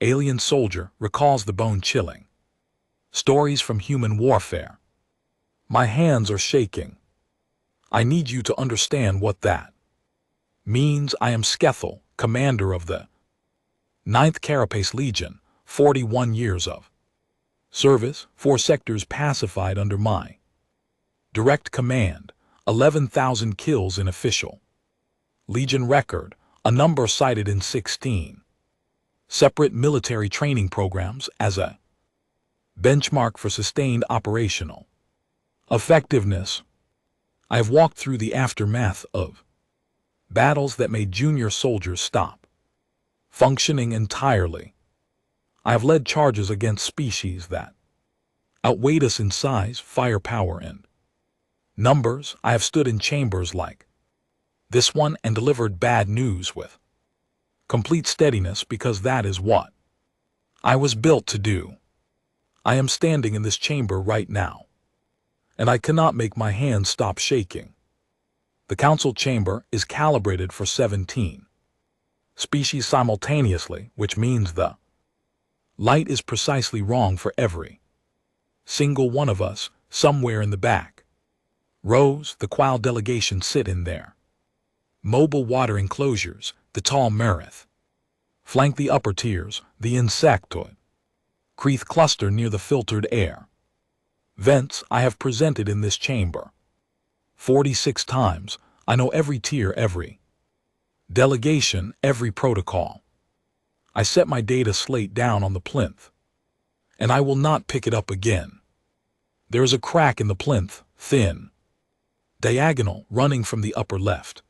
Alien soldier recalls the bone-chilling stories from human warfare. My hands are shaking. I need you to understand what that means. I am Skethel, commander of the 9th Carapace Legion, 41 years of service, 4 sectors pacified under my direct command, 11,000 kills in official Legion record, a number cited in 16 separate military training programs as a benchmark for sustained operational effectiveness. I have walked through the aftermath of battles that made junior soldiers stop functioning entirely. I have led charges against species that outweighed us in size, firepower, and numbers. I have stood in chambers like this one and delivered bad news with complete steadiness because that is what I was built to do. I am standing in this chamber right now, and I cannot make my hands stop shaking. The council chamber is calibrated for 17 species simultaneously, which means the light is precisely wrong for every single one of us. Somewhere in the back rows, the Qual delegation sit in their mobile water enclosures. The tall Merith flank the upper tiers, the insectoid Creeth cluster near the filtered air vents. I have presented in this chamber 46 times. I know every tier, every delegation, every protocol. I set my data slate down on the plinth, and I will not pick it up again. There is a crack in the plinth, thin, diagonal, running from the upper left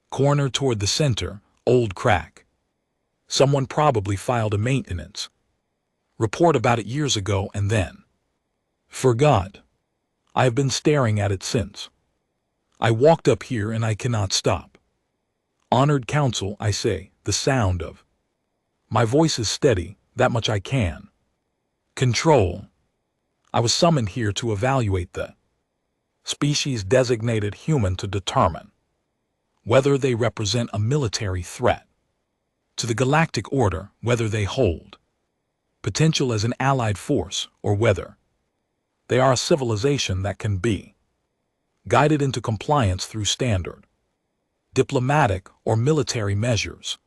corner toward the center, old crack. Someone probably filed a maintenance report about it years ago and then forgot. I have been staring at it since I walked up here, and I cannot stop. Honored council, I say, the sound of my voice is steady, that much I can control. I was summoned here to evaluate the species designated human to determine whether they represent a military threat to the galactic order, whether they hold potential as an allied force, or whether they are a civilization that can be guided into compliance through standard diplomatic or military measures.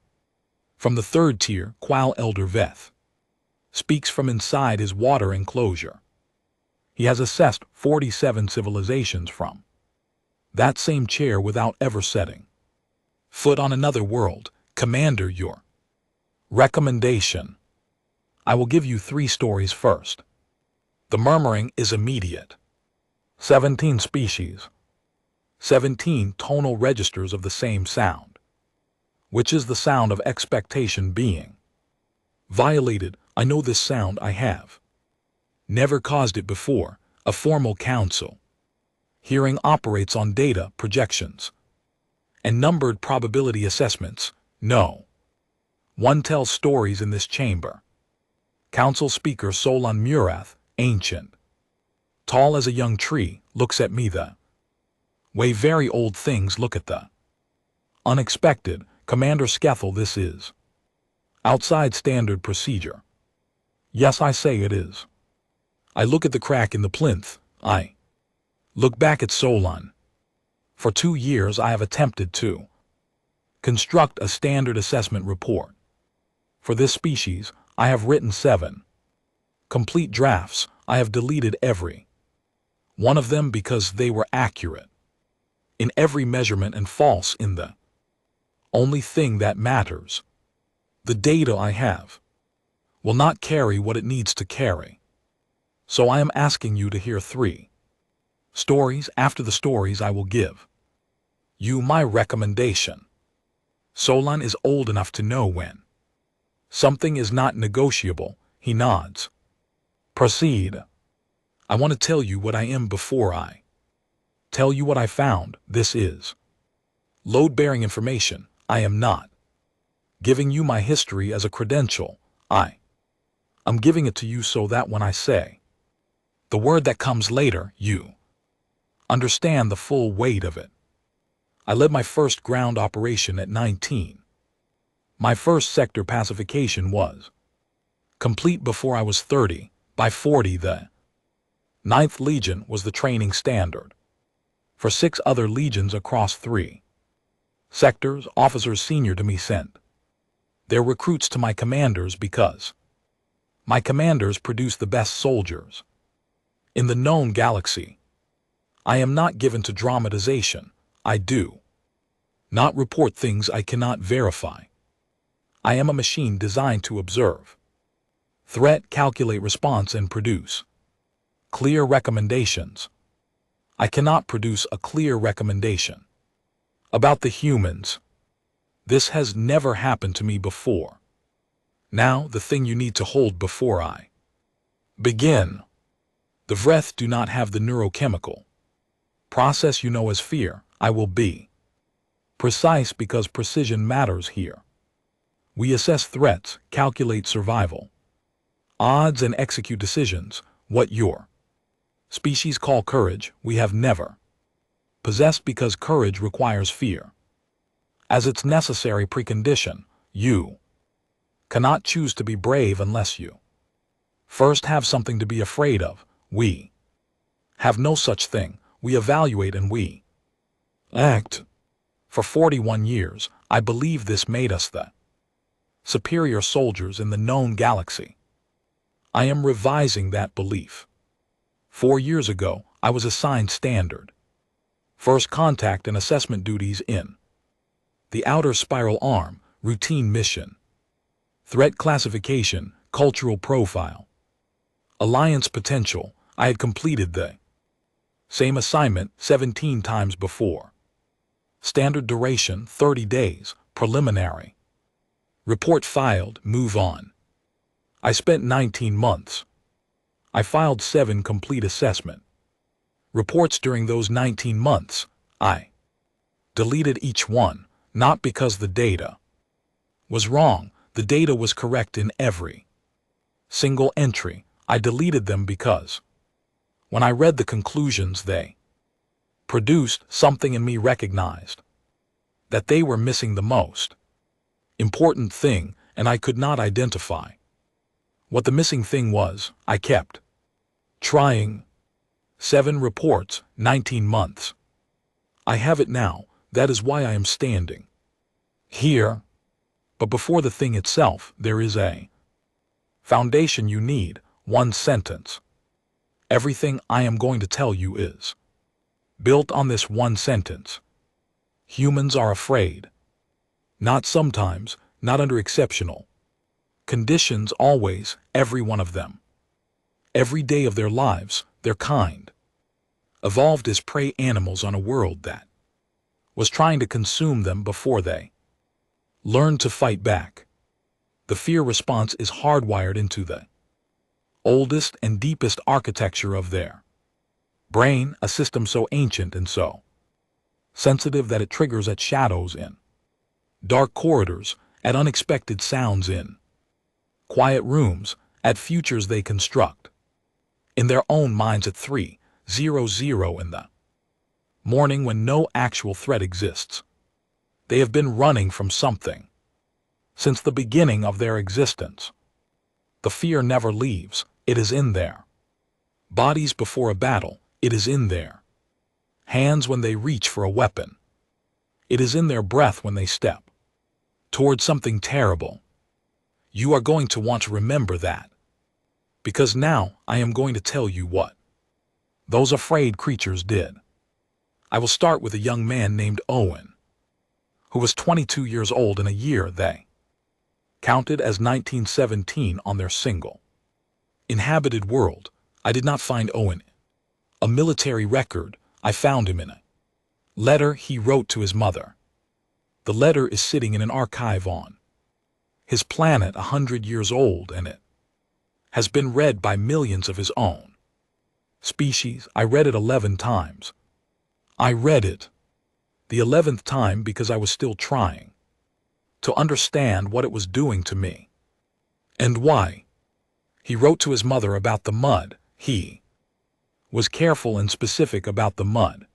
From the 3rd tier, Qual Elder Veth speaks from inside his water enclosure. He has assessed 47 civilizations from that same chair without ever setting foot on another world. Commander, your recommendation. I will give you 3 stories first. The murmuring is immediate. 17 species, 17 tonal registers of the same sound, which is the sound of expectation being violated. I know this sound. I have never caused it before. A formal council hearing operates on data projections and numbered probability assessments. No one tells stories in this chamber. Council speaker Solon Murath, ancient, tall as a young tree, looks at me the way very old things look at the unexpected. Commander Skethel, this is outside standard procedure. Yes, I say it is. I look at the crack in the plinth. I look back at Solon. For 2 years I have attempted to construct a standard assessment report. For this species, I have written 7 complete drafts. I have deleted every one of them because they were accurate in every measurement and false in the only thing that matters. The data I have will not carry what it needs to carry. So I am asking you to hear 3 stories. After the stories, I will give you my recommendation. Solon is old enough to know when something is not negotiable. He nods. Proceed. I want to tell you what I am before I tell you what I found. This is load-bearing information. I am not giving you my history as a credential. I'm giving it to you so that when I say the word that comes later, you understand the full weight of it. I led my first ground operation at 19. My first sector pacification was Complete before I was 30, by 40 the 9th Legion was the training standard. For 6 other legions across 3 sectors, officers senior to me sent their recruits to my commanders because my commanders produce the best soldiers in the known galaxy. I am not given to dramatization. I do not report things I cannot verify. I am a machine designed to observe threat, calculate response, and produce clear recommendations. I cannot produce a clear recommendation about the humans. This has never happened to me before. Now, the thing you need to hold before I begin. The Vreth do not have the neurochemical process you know as fear. I will be precise because precision matters here. We assess threats, calculate survival odds, and execute decisions. What your species call courage, we have never possessed because courage requires fear as its necessary precondition. You cannot choose to be brave unless you first have something to be afraid of. We have no such thing. We evaluate and we act. For 41 years, I believe this made us the superior soldiers in the known galaxy. I am revising that belief. 4 years ago, I was assigned standard first contact and assessment duties in the outer spiral arm, routine mission, threat classification, cultural profile, alliance potential. I had completed the same assignment 17 times before. Standard duration 30 days, preliminary report filed, move on. I spent 19 months. I filed 7 complete assessment reports during those 19 months. I deleted each one, not because the data was wrong. The data was correct in every single entry. I deleted them because when I read the conclusions they produced, something in me recognized that they were missing the most important thing, and I could not identify what the missing thing was. I kept trying. 7 reports, 19 months. I have it now. That is why I am standing here. But before the thing itself, there is a foundation you need. 1 sentence. Everything I am going to tell you is built on this 1 sentence. Humans are afraid. Not sometimes, not under exceptional conditions, always, every one of them. Every day of their lives, their kind evolved as prey animals on a world that was trying to consume them before they learned to fight back. The fear response is hardwired into the oldest and deepest architecture of their brain, a system so ancient and so sensitive that it triggers at shadows in dark corridors, at unexpected sounds in quiet rooms, at futures they construct in their own minds at 3:00 in the morning when no actual threat exists. They have been running from something since the beginning of their existence. The fear never leaves. It is in their bodies before a battle. It is in their hands when they reach for a weapon. It is in their breath when they step toward something terrible. You are going to want to remember that, because now I am going to tell you what those afraid creatures did. I will start with a young man named Owen, who was 22 years old in a year they counted as 1917 on their single inhabited world. I did not find Owen a military record. I found him in a letter he wrote to his mother. The letter is sitting in an archive on his planet 100 years old, and it has been read by millions of his own species. I read it 11 times. I read it the 11th time because I was still trying to understand what it was doing to me and why. He wrote to his mother about the mud. He was careful and specific about the mud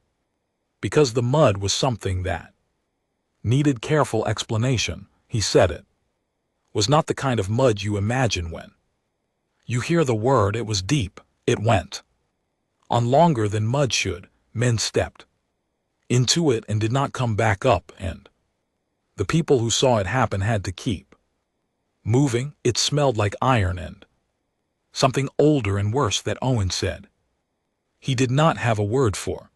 because the mud was something that needed careful explanation. He said it was not the kind of mud you imagine when You hear the word, it was deep, it went. On longer than mud should, men stepped into it and did not come back up, and the people who saw it happen had to keep moving. It smelled like iron and something older and worse that Owen said he did not have a word for.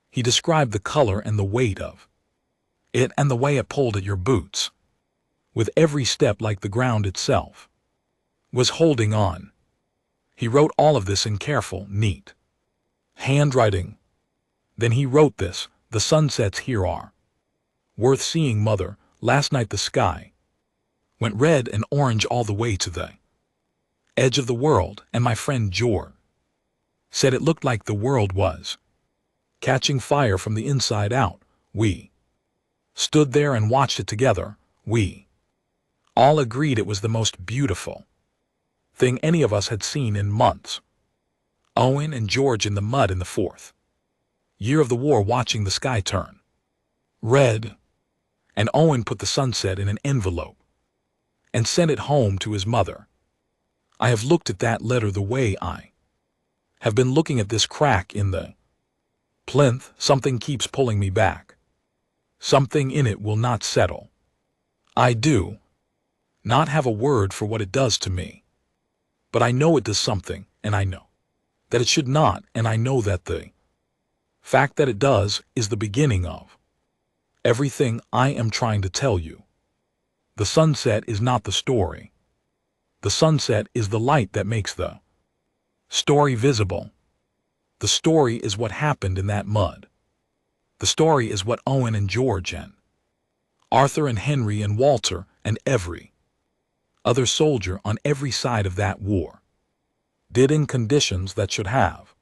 He described the color and the weight of it and the way it pulled at your boots, with every step like the ground itself was holding on. He wrote all of this in careful, neat handwriting. Then he wrote this: the sunsets here are worth seeing, mother. Last night the sky went red and orange all the way to the edge of the world, and my friend George said it looked like the world was catching fire from the inside out. We stood there and watched it together. We all agreed it was the most beautiful thing any of us had seen in months. Owen and George in the mud in the 4th year of the war, watching the sky turn red, and Owen put the sunset in an envelope and sent it home to his mother. I have looked at that letter the way I have been looking at this crack in the plinth. Something keeps pulling me back. Something in it will not settle. I do not have a word for what it does to me, but I know it does something, and I know that it should not, and I know that the fact that it does is the beginning of everything I am trying to tell you. The sunset is not the story. The sunset is the light that makes the story visible. The story is what happened in that mud. The story is what Owen and George and Arthur and Henry and Walter and every other soldier on every side of that war did in conditions that should have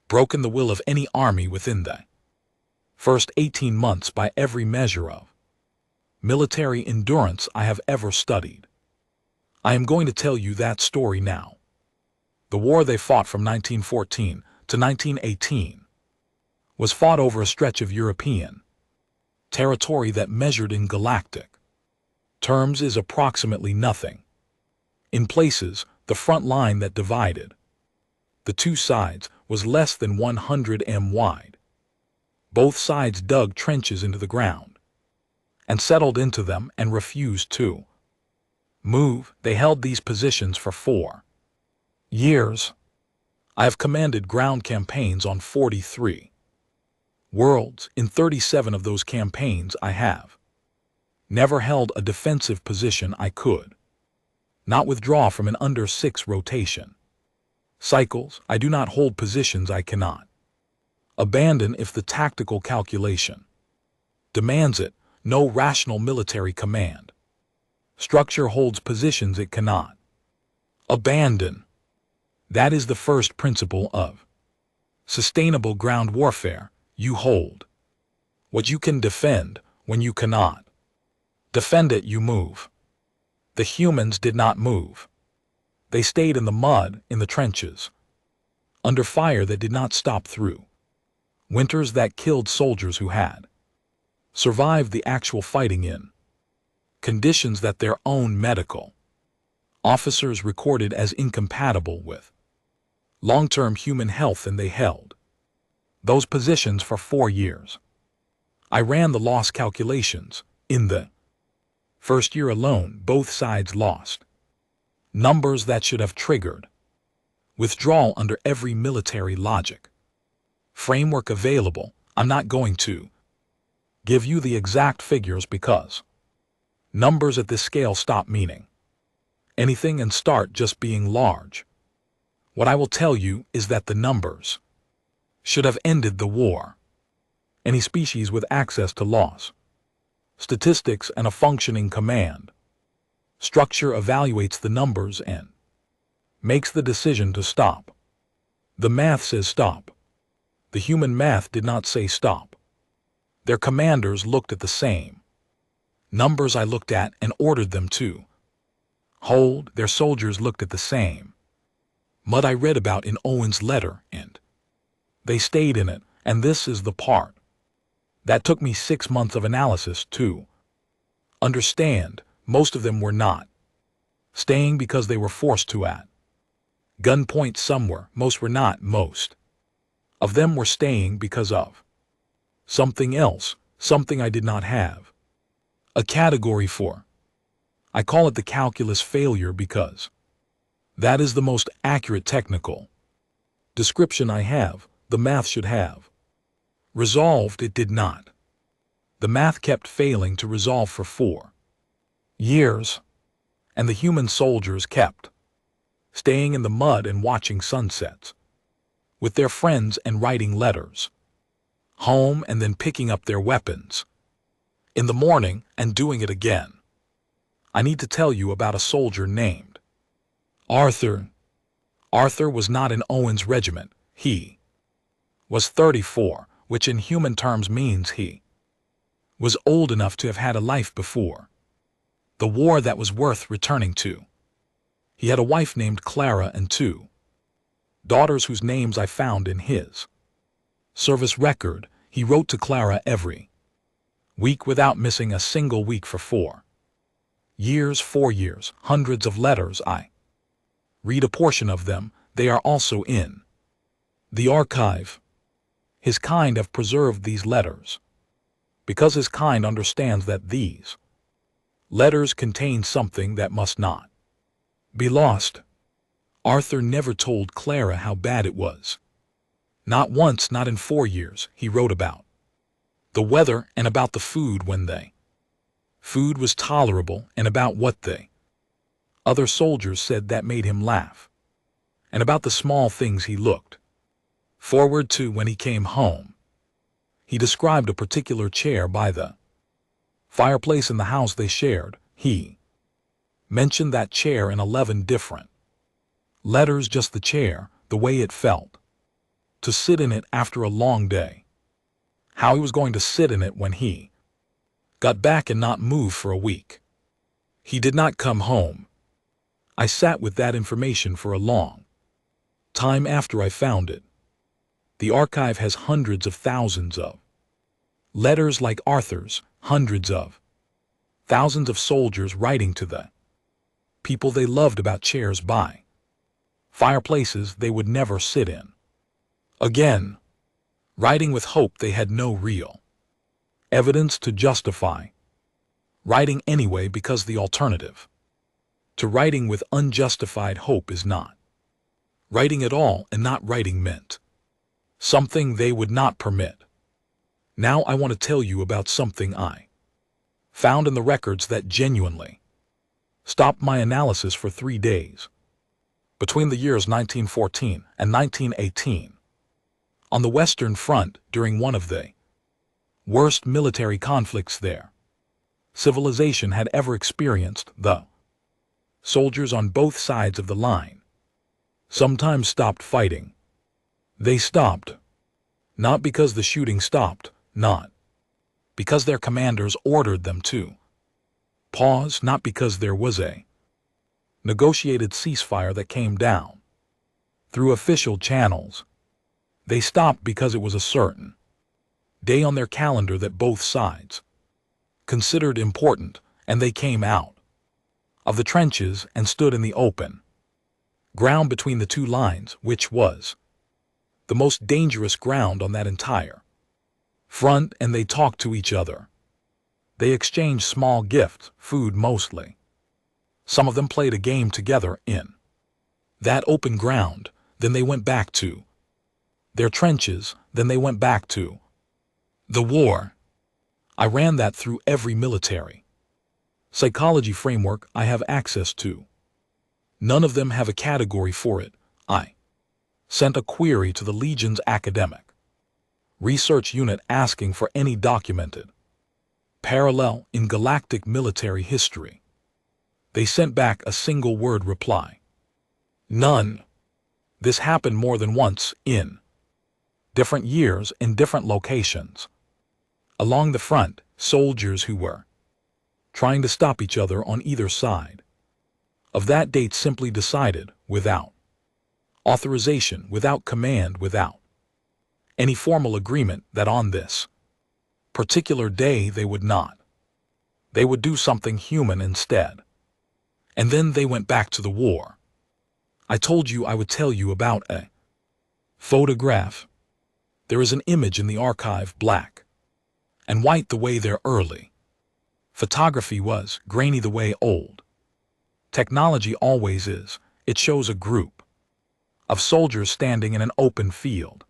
broken the will of any army within the first 18 months by every measure of military endurance I have ever studied. I am going to tell you that story now. The war they fought from 1914 to 1918 was fought over a stretch of European territory that measured in galactic terms is approximately nothing. In places, the front line that divided the two sides was less than 100 m wide. Both sides dug trenches into the ground and settled into them and refused to move. They held these positions for 4 years. I have commanded ground campaigns on 43 worlds. In 37 of those campaigns I have never held a defensive position I could not withdraw from an under 6 rotation cycles. I do not hold positions I cannot abandon if the tactical calculation demands it. No rational military command structure holds positions it cannot abandon. That is the first principle of sustainable ground warfare. You hold what you can defend. When you cannot defend it, you move. The humans did not move. They stayed in the mud, in the trenches, under fire that did not stop through winters that killed soldiers who had survived the actual fighting in conditions that their own medical officers recorded as incompatible with long-term human health, and they held those positions for 4 years. I ran the loss calculations. In the first year alone, both sides lost numbers that should have triggered withdrawal under every military logic framework available. I'm not going to give you the exact figures because numbers at this scale stop meaning anything and start just being large. What I will tell you is that the numbers should have ended the war. Any species with access to loss statistics and a functioning command structure evaluates the numbers and makes the decision to stop. The math says stop. The human math did not say stop. Their commanders looked at the same numbers I looked at and ordered them to hold. Their soldiers looked at the same mud I read about in Owen's letter, and they stayed in it. And this is the part that took me 6 months of analysis to understand. Most of them were not staying because they were forced to at Gunpoint some were, most were not, most of them were staying because of something else, something I did not have. A category 4. I call it the calculus failure because that is the most accurate technical description I have. The math should have resolved, it did not. The math kept failing to resolve for 4 years, and the human soldiers kept staying in the mud and watching sunsets with their friends and writing letters home and then picking up their weapons in the morning and doing it again. I need to tell you about a soldier named Arthur. Arthur was not in Owen's regiment. He was 34, which in human terms means he was old enough to have had a life before the war that was worth returning to. He had a wife named Clara and 2 daughters whose names I found in his service record. He wrote to Clara every week without missing a single week for 4 years, 4 years, hundreds of letters. I read a portion of them. They are also in the archive. His kind have preserved these letters because his kind understands that these letters contain something that must not be lost. Arthur never told Clara how bad it was. Not once, not in 4 years. He wrote about the weather and about the food when the food was tolerable and about what the other soldiers said that made him laugh and about the small things he looked forward to when he came home. He described a particular chair by the fireplace in the house they shared. He mentioned that chair in 11 different letters, just the chair, the way it felt to sit in it after a long day, how he was going to sit in it when he got back and not move for a week. He did not come home. I sat with that information for a long time after I found it. The archive has hundreds of thousands of letters like Arthur's, hundreds of thousands of soldiers writing to the people they loved about chairs by fireplaces they would never sit in again, writing with hope they had no real evidence to justify writing anyway, because the alternative to writing with unjustified hope is not writing at all, and not writing meant something they would not permit. Now I want to tell you about something I found in the records that genuinely stopped my analysis for 3 days. Between the years 1914 and 1918, on the Western Front, during one of the worst military conflicts their civilization had ever experienced, the soldiers on both sides of the line sometimes stopped fighting. They stopped, not because the shooting stopped, not because their commanders ordered them to pause, not because there was a negotiated ceasefire that came down through official channels. They stopped because it was a certain day on their calendar that both sides considered important, and they came out of the trenches and stood in the open ground between the 2 lines, which was the most dangerous ground on that entire front, and they talked to each other. They exchanged small gifts, food mostly. Some of them played a game together in that open ground. Then they went back to their trenches. Then they went back to the war. I ran that through every military psychology framework I have access to. None of them have a category for it. I sent a query to the Legion's academic research unit asking for any documented parallel in galactic military history. They sent back a single word reply: none. This happened more than once, in different years, in different locations. Along the front, soldiers who were trying to stop each other on either side of that date simply decided, without authorization, without command, without any formal agreement, that on this particular day they would not. They would do something human instead. And then they went back to the war. I told you I would tell you about a photograph. There is an image in the archive, black and white the way they're early. Photography was grainy the way old technology always is. It shows a group of soldiers standing in an open field.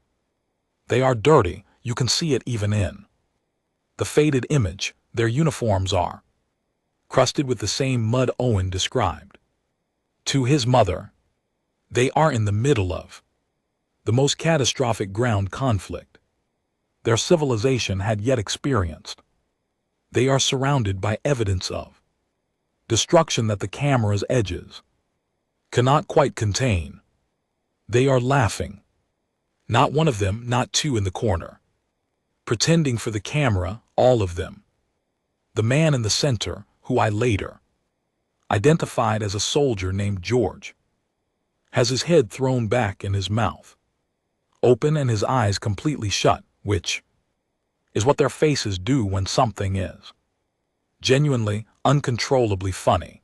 They are dirty, you can see it even in the faded image. Their uniforms are crusted with the same mud Owen described to his mother. They are in the middle of the most catastrophic ground conflict their civilization had yet experienced. They are surrounded by evidence of destruction that the camera's edges cannot quite contain. They are laughing. Not one of them, not two in the corner, pretending for the camera, all of them. The man in the center, who I later identified as a soldier named George, has his head thrown back and his mouth open and his eyes completely shut, which is what their faces do when something is genuinely, uncontrollably funny.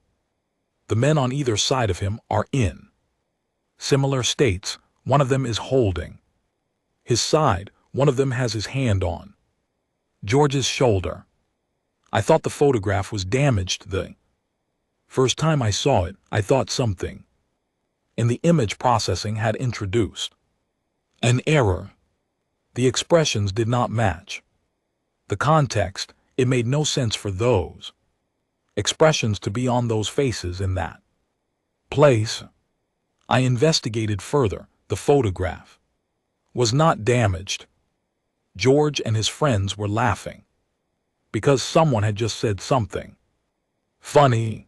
The men on either side of him are in similar states. One of them is holding his side, one of them has his hand on George's shoulder. I thought the photograph was damaged the first time I saw it. I thought something in the image processing had introduced an error. The expressions did not match the context. It made no sense for those expressions to be on those faces in that place. I investigated further. The photograph was not damaged. George and his friends were laughing because someone had just said something funny.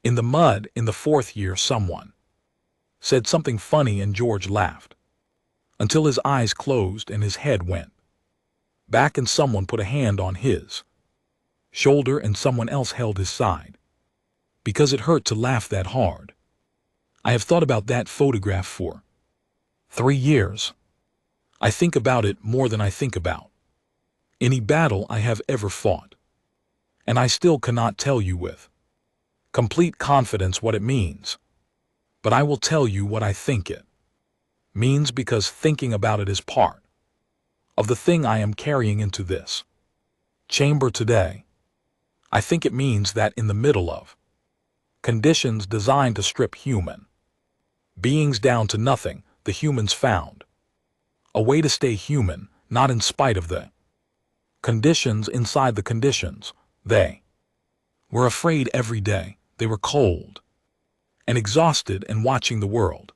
In the mud, in the fourth year, someone said something funny and George laughed until his eyes closed and his head went back, and someone put a hand on his shoulder and someone else held his side because it hurt to laugh that hard. I have thought about that photograph for 3 years. I think about it more than I think about any battle I have ever fought, and I still cannot tell you with complete confidence what it means, but I will tell you what I think it means, because thinking about it is part of the thing I am carrying into this chamber today. I think it means that in the middle of conditions designed to strip human beings down to nothing, the humans found a way to stay human, not in spite of the conditions inside the conditions. They were afraid every day. They were cold and exhausted and watching the world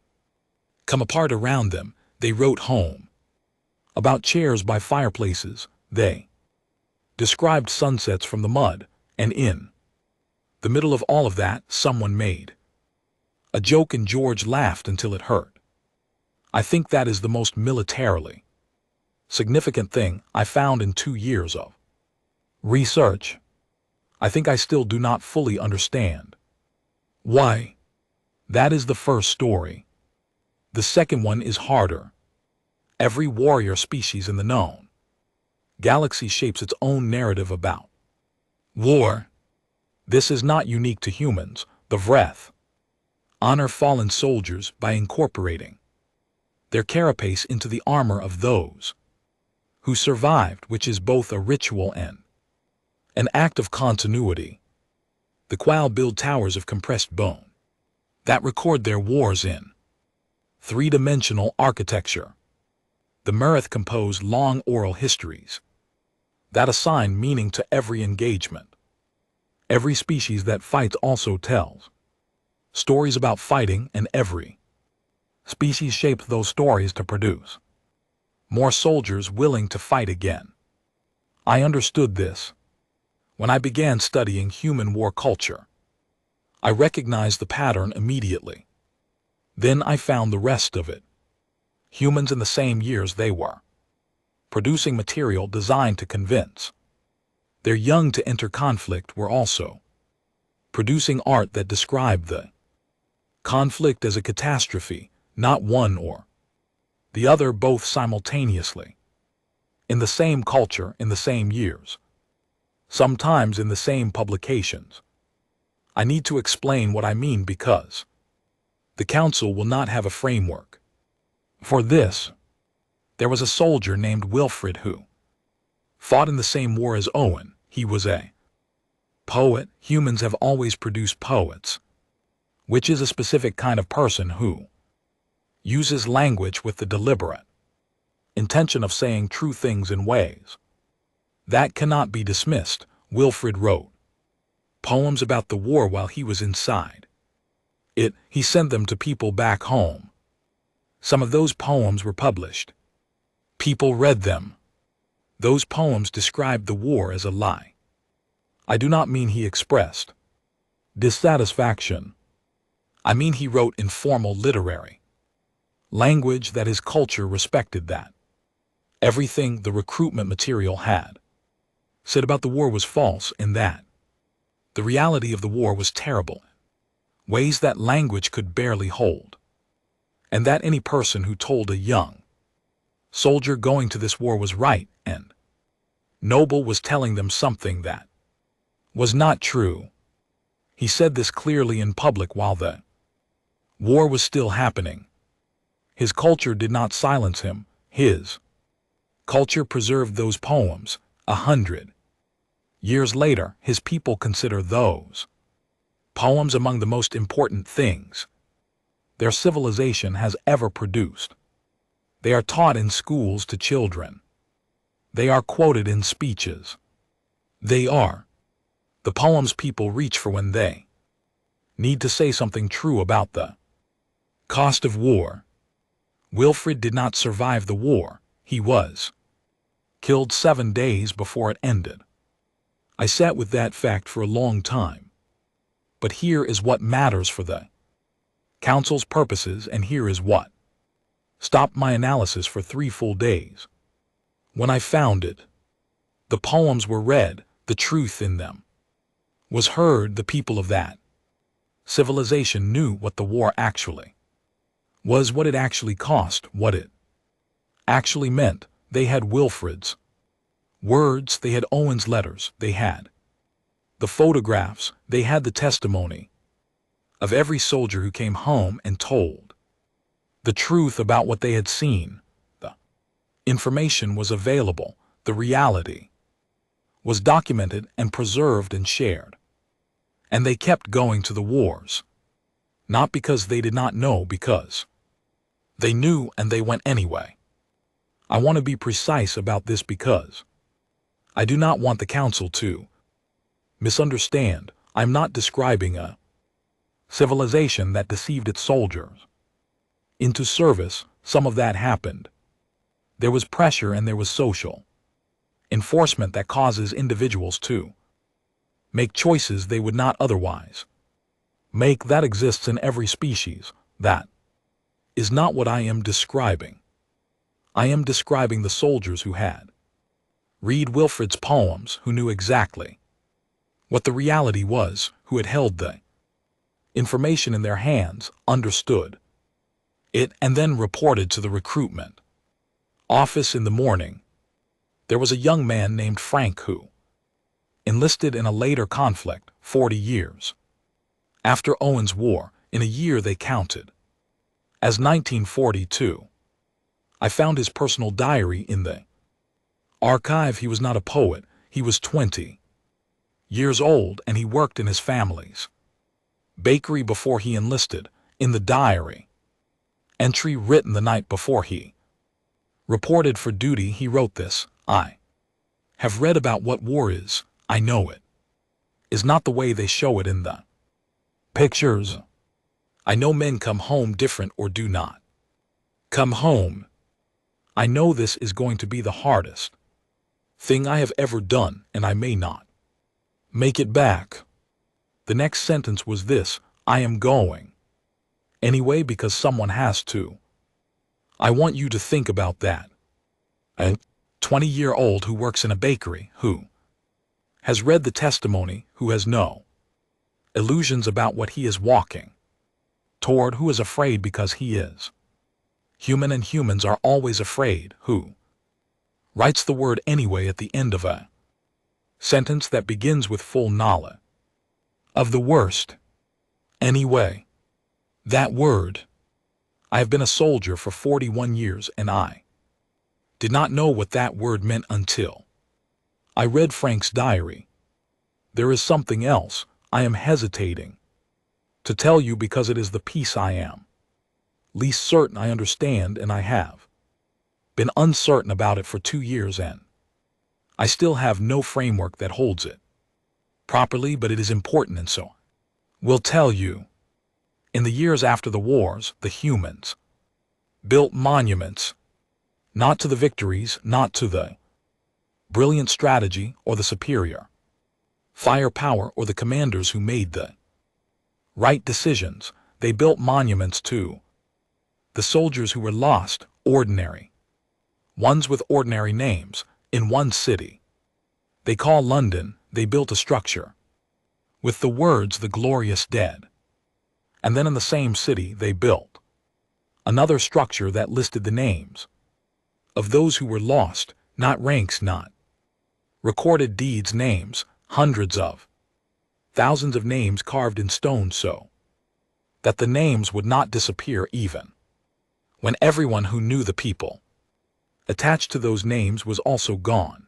come apart around them. They wrote home about chairs by fireplaces. They described sunsets from the mud, and in the middle of all of that, someone made a joke and George laughed until it hurt. I think that is the most militarily significant thing I found in 2 years of research. I think I still do not fully understand why. That is the first story. The second one is harder. Every warrior species in the known galaxy shapes its own narrative about war. This is not unique to humans. The Vreth honor fallen soldiers by incorporating their carapace into the armor of those who survived, which is both a ritual and an act of continuity. The Qual build towers of compressed bone that record their wars in three-dimensional architecture. The Merith compose long oral histories that assign meaning to every engagement. Every species that fights also tells stories about fighting, and every species shapes those stories to produce more soldiers willing to fight again. I understood this when I began studying human war culture. I recognized the pattern immediately. Then I found the rest of it. Humans in the same years they were producing material designed to convince their young to enter conflict were also producing art that described the conflict as a catastrophe, not one or the other, both simultaneously. In the same culture, in the same years, sometimes in the same publications. I need to explain what I mean because The council will not have a framework. For this, there was a soldier named Wilfred who fought in the same war as Owen. He was a poet. Humans have always produced poets, which is a specific kind of person who uses language with the deliberate intention of saying true things in ways that cannot be dismissed. Wilfred wrote poems about the war while he was inside it. He sent them to people back home. Some of those poems were published. People read them. Those poems described the war as a lie. I do not mean he expressed dissatisfaction. I mean he wrote informal literary language that his culture respected, that everything the recruitment material had said about the war was false, and that the reality of the war was terrible, ways that language could barely hold, and that any person who told a young soldier going to this war was right and noble was telling them something that was not true. He said this clearly in public while the war was still happening. His culture did not silence him. His culture preserved those poems. 100 years later, his people consider those poems among the most important things their civilization has ever produced. They are taught in schools to children. They are quoted in speeches. They are the poems people reach for when they need to say something true about the cost of war. Wilfred did not survive the war. He was killed 7 days before it ended. I sat with that fact for a long time. But here is what matters for the council's purposes, and here is what stopped my analysis for 3 full days. When I found it, the poems were read, the truth in them was heard. The people of that civilization knew what the war actually was, what it actually cost, what it actually meant. They had Wilfred's words, they had Owen's letters, they had the photographs, they had the testimony of every soldier who came home and told the truth about what they had seen. The information was available, the reality was documented and preserved and shared. And they kept going to the wars, not because they did not know, because they knew, and they went anyway. I want to be precise about this because I do not want the council to misunderstand. I'm not describing a civilization that deceived its soldiers into service. Some of that happened. There was pressure and there was social enforcement that causes individuals to make choices they would not otherwise make. That exists in every species. That is not what I am describing. I am describing the soldiers who had read Wilfred's poems, who knew exactly what the reality was, who had held the information in their hands, understood it, and then reported to the recruitment office. In the morning, there was a young man named Frank who enlisted in a later conflict 40 years after Owen's War. In a year they counted as 1942. I found his personal diary in the archive. He was not a poet. He was 20 years old, and he worked in his family's bakery before he enlisted. In the diary entry written the night before he reported for duty, he wrote this: I have read about what war is. I know it is not the way they show it in the pictures. I know men come home different or do not come home. I know this is going to be the hardest thing I have ever done, and I may not make it back. The next sentence was this: I am going anyway because someone has to. I want you to think about that. A 20-year-old who works in a bakery, who has read the testimony, who has no illusions about what he is walking toward, who is afraid because he is human and humans are always afraid, who writes the word anyway at the end of a sentence that begins with full knowledge of the worst. Anyway, That word. I have been a soldier for 41 years and I did not know what that word meant until I read Frank's diary. There is something else I am hesitating to tell you because it is the piece I am least certain I understand, and I have been uncertain about it for 2 years and I still have no framework that holds it properly, but it is important and so will tell you. In the years after the wars, the humans built monuments, not to the victories, not to the brilliant strategy or the superior firepower or the commanders who made the right decisions. They built monuments to the soldiers who were lost, ordinary ones with ordinary names, in one city they call London. They built a structure with the words "the glorious dead." And then in the same city they built another structure that listed the names of those who were lost, not ranks, not recorded deeds, names, hundreds of thousands of names carved in stone so that the names would not disappear even when everyone who knew the people attached to those names was also gone.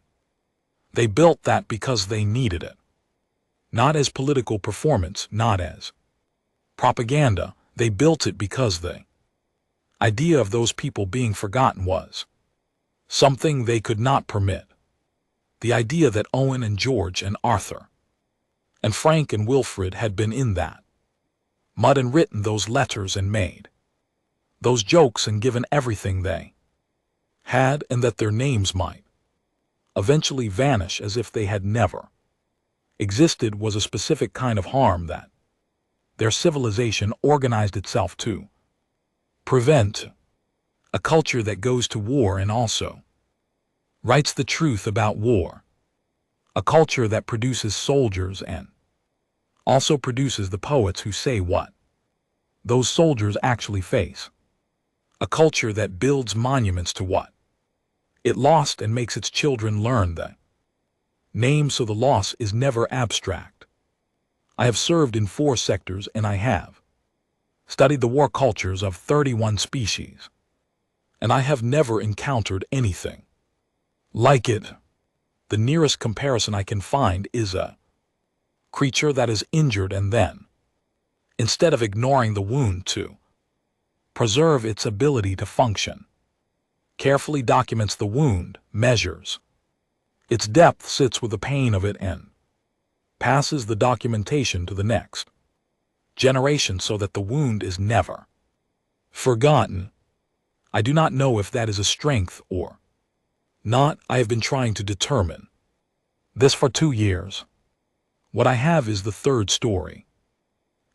They built that because they needed it, not as political performance, not as propaganda. They built it because the idea of those people being forgotten was something they could not permit. The idea that Owen and George and Arthur and Frank and Wilfred had been in that mud and written those letters and made those jokes and given everything they had, and that their names might eventually vanish as if they had never existed, was a specific kind of harm that their civilization organized itself to prevent. A culture that goes to war and also writes the truth about war. A culture that produces soldiers and also produces the poets who say what those soldiers actually face. A culture that builds monuments to what it lost and makes its children learn the name so the loss is never abstract. I have served in 4 sectors and I have studied the war cultures of 31 species, and I have never encountered anything like it. The nearest comparison I can find is a creature that is injured and then, instead of ignoring the wound to preserve its ability to function, carefully documents the wound, measures its depth, sits with the pain of it, and passes the documentation to the next generation so that the wound is never forgotten. I do not know if that is a strength or not. I have been trying to determine this for 2 years. What I have is the 3rd story.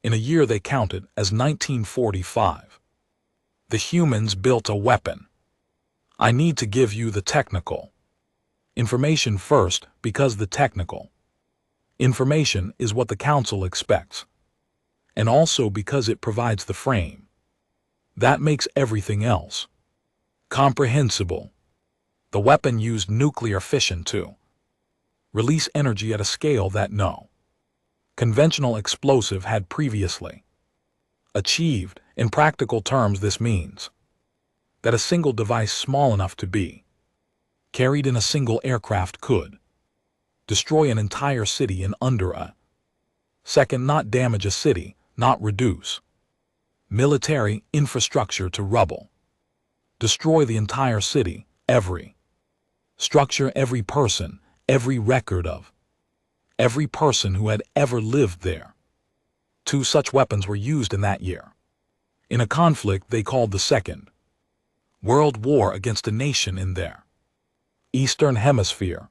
In a year they counted as 1945. The humans built a weapon. I need to give you the technical information first because the technical information is what the council expects, and also because it provides the frame that makes everything else comprehensible. The weapon used nuclear fission to release energy at a scale that no conventional explosive had previously achieved. In practical terms, this means that a single device small enough to be carried in a single aircraft could destroy an entire city in under a second, not damage a city, not reduce military infrastructure to rubble, destroy the entire city, every structure, every person, every record of every person who had ever lived there. 2 such weapons were used in that year, in a conflict they called the Second World War against a nation in their Eastern Hemisphere.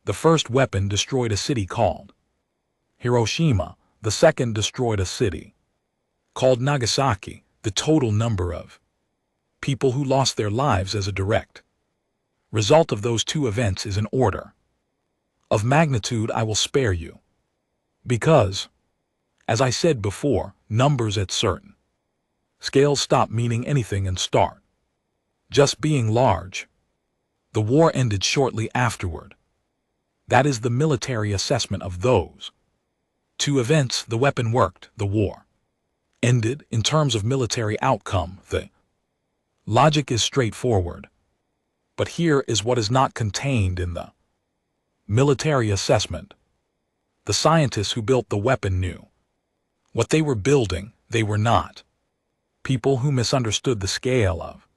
The first weapon destroyed a city called Hiroshima. The second destroyed a city called Nagasaki. The total number of people who lost their lives as a direct result of those 2 events is an order of magnitude I will spare you, because, as I said before, numbers at certain scales stop meaning anything and start just being large. The war ended shortly afterward. That is the military assessment of those 2 events. The weapon worked, the war ended in terms of military outcome. The logic is straightforward. But here is what is not contained in the military assessment. The scientists who built the weapon knew what they were building. They were not people who misunderstood the scale of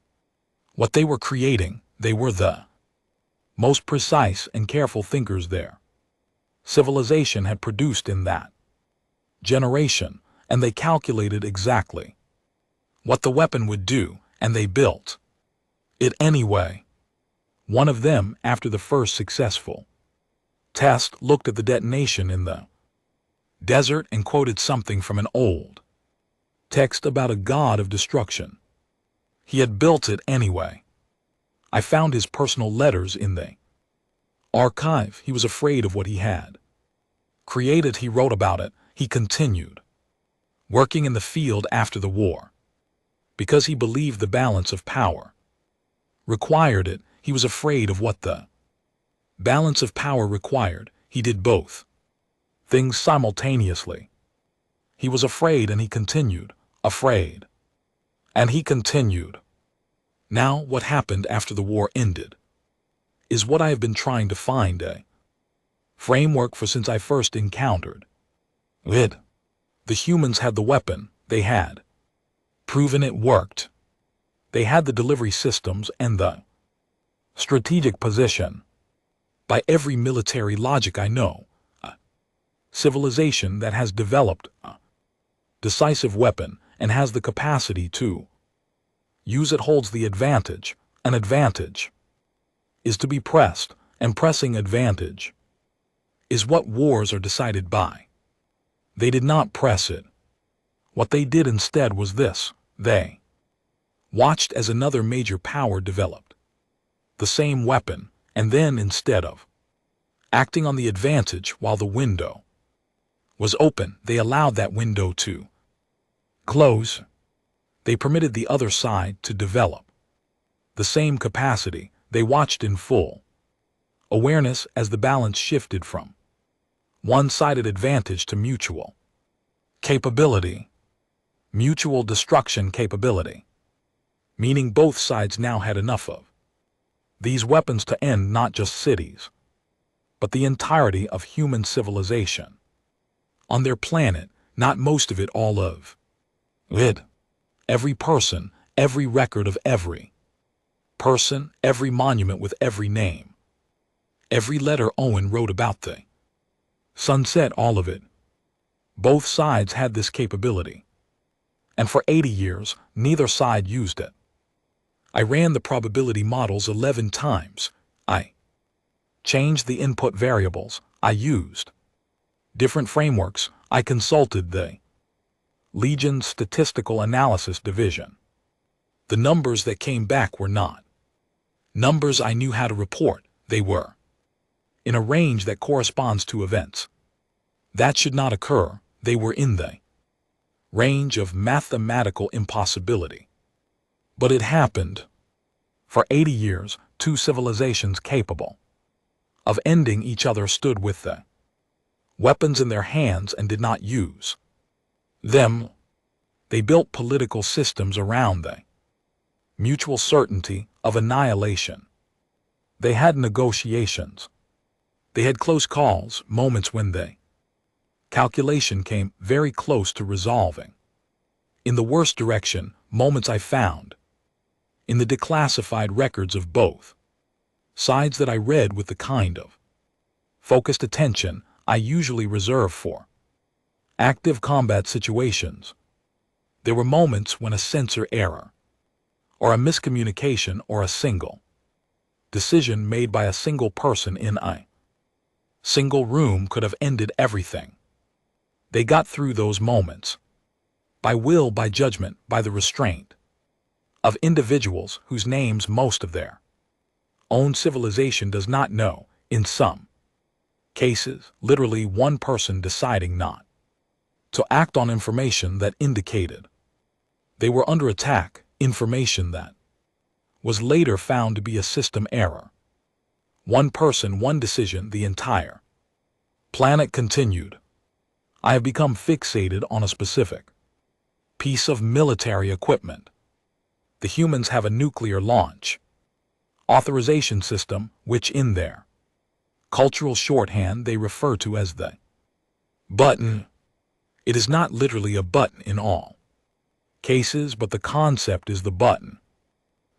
what they were creating. They were the most precise and careful thinkers their civilization had produced in that generation, and they calculated exactly what the weapon would do, and they built it anyway. One of them, after the first successful test, looked at the detonation in the desert and quoted something from an old text about a god of destruction. He had built it anyway. I found his personal letters in the archive. He was afraid of what he had created. He wrote about it. He continued working in the field after the war because he believed the balance of power required it. He was afraid of what the balance of power required. He did both things simultaneously. He was afraid and he continued, afraid. And he continued. Now, what happened after the war ended is what I have been trying to find a framework for since I first encountered it. The humans had the weapon. They had proven it worked. They had the delivery systems and the strategic position. By every military logic I know, a civilization that has developed a decisive weapon and has the capacity to use it holds the advantage. An advantage is to be pressed, and pressing advantage is what wars are decided by. They did not press it. What they did instead was this: they watched as another major power developed the same weapon, and then instead of acting on the advantage while the window was open, they allowed that window to close. They permitted the other side to develop the same capacity. They watched in full awareness as the balance shifted from one-sided advantage to mutual capability, mutual destruction capability, meaning both sides now had enough of these weapons to end not just cities, but the entirety of human civilization on their planet, not most of it, all of it. Every person, every record of every person, every monument with every name, every letter Owen wrote about the sunset, all of it. Both sides had this capability, and for 80 years, neither side used it. I ran the probability models 11 times. I changed the input variables. I used different frameworks. I consulted the Legion's statistical analysis division. The numbers that came back were not numbers I knew how to report. They were in a range that corresponds to events that should not occur. They were in the range of mathematical impossibility. But it happened. For 80 years, two civilizations capable of ending each other stood with the weapons in their hands and did not use them. They built political systems around the mutual certainty of annihilation. They had negotiations. They had close calls, moments when the calculation came very close to resolving in the worst direction, moments I found in the declassified records of both sides that I read with the kind of focused attention I usually reserve for active combat situations. There were moments when a sensor error, or a miscommunication, or a single decision made by a single person in a single room could have ended everything. They got through those moments by will, by judgment, by the restraint of individuals whose names most of their own civilization does not know. In some cases, literally one person deciding not to act on information that indicated they were under attack, information that was later found to be a system error. One person, one decision, the entire planet continued. I have become fixated on a specific piece of military equipment. The humans have a nuclear launch authorization system, which in their cultural shorthand they refer to as the button. It is not literally a button in all cases, but the concept is the button.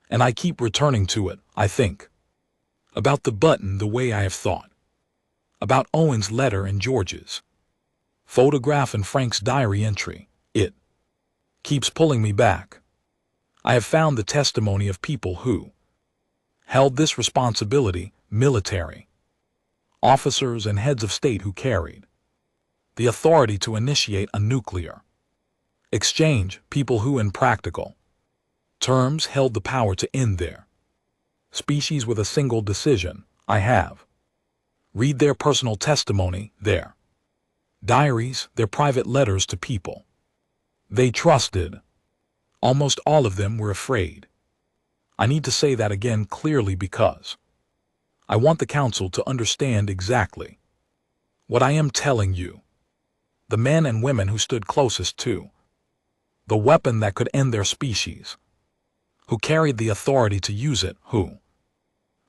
And I keep returning to it, I think. About the button the way I have thought. About Owen's letter and George's photograph and Frank's diary entry. It keeps pulling me back. I have found the testimony of people who held this responsibility, military officers and heads of state who carried the authority to initiate a nuclear exchange, people who in practical terms held the power to end their species with a single decision. I have read their personal testimony, their diaries, their private letters to people they trusted. Almost all of them were afraid. I need to say that again clearly because I want the council to understand exactly what I am telling you. The men and women who stood closest to the weapon that could end their species, who carried the authority to use it, who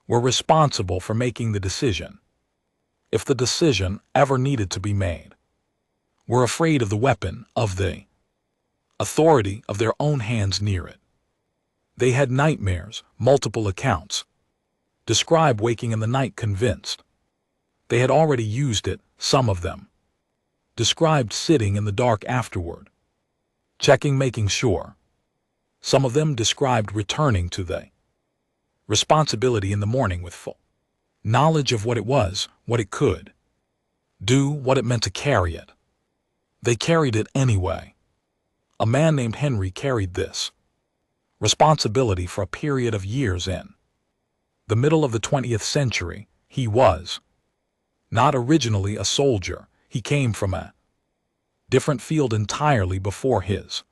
were responsible for making the decision, if the decision ever needed to be made, were afraid of the weapon, of the authority of their own hands near it. They had nightmares, multiple accounts describe waking in the night convinced they had already used it. Some of them described sitting in the dark afterward, checking, making sure. Some of them described returning to the responsibility in the morning with full knowledge of what it was, what it could do, what it meant to carry it. They carried it anyway. A man named Henry carried this responsibility for a period of years. In the middle of the 20th century, he was not originally a soldier. He came from a different field entirely before his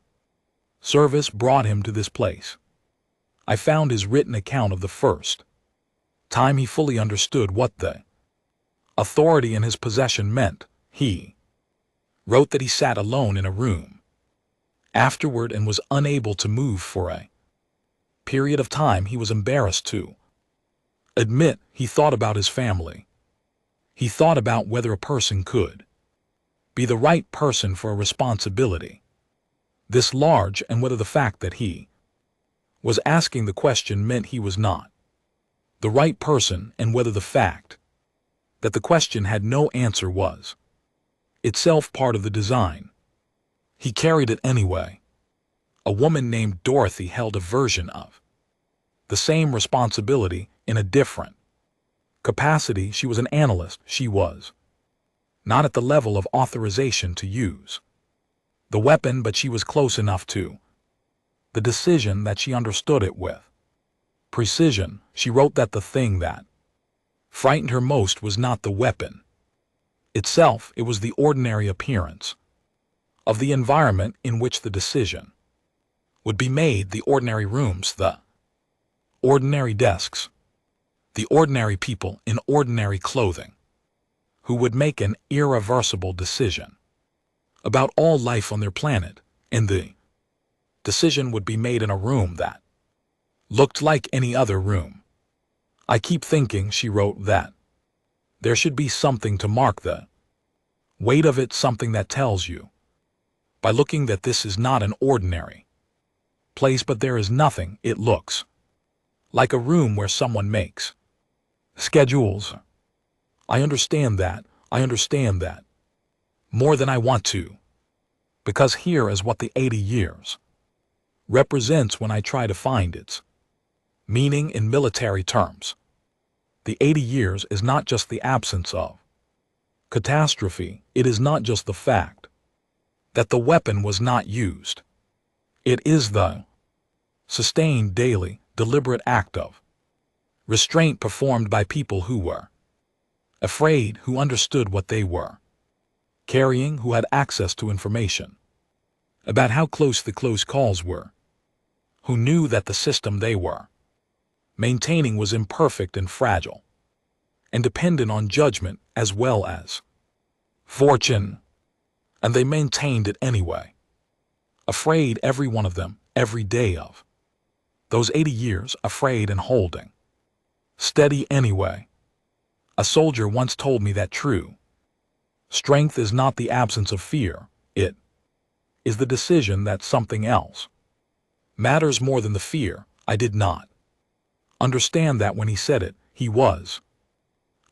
service brought him to this place. I found his written account of the first time he fully understood what the authority in his possession meant. He wrote that he sat alone in a room afterward and was unable to move for a period of time. He was embarrassed to admit. He thought about his family. He thought about whether a person could be the right person for a responsibility this large, and whether the fact that he was asking the question meant he was not the right person, and whether the fact that the question had no answer was itself part of the design. He carried it anyway. A woman named Dorothy held a version of the same responsibility in a different capacity. She was an analyst. She was not at the level of authorization to use the weapon, but she was close enough to the decision that she understood it with precision. She wrote that the thing that frightened her most was not the weapon itself, it was the ordinary appearance of the environment in which the decision would be made, the ordinary rooms, the ordinary desks, the ordinary people in ordinary clothing who would make an irreversible decision about all life on their planet, and the decision would be made in a room that looked like any other room. I keep thinking, she wrote, that there should be something to mark the weight of it, something that tells you by looking that this is not an ordinary place, but there is nothing. It looks like a room where someone makes schedules. I understand that. I understand that more than I want to, because here is what the 80 years represents when I try to find its meaning in military terms. The 80 years is not just the absence of catastrophe. It is not just the fact that the weapon was not used. It is the sustained, daily, deliberate act of restraint performed by people who were afraid, who understood what they were carrying, who had access to information about how close the close calls were, who knew that the system they were maintaining was imperfect and fragile and dependent on judgment as well as fortune, and they maintained it anyway. Afraid, every one of them, every day of. Those 80 years, afraid and holding. Steady anyway. A soldier once told me that true strength is not the absence of fear, it is the decision that something else matters more than the fear. I did not understand that when he said it. He was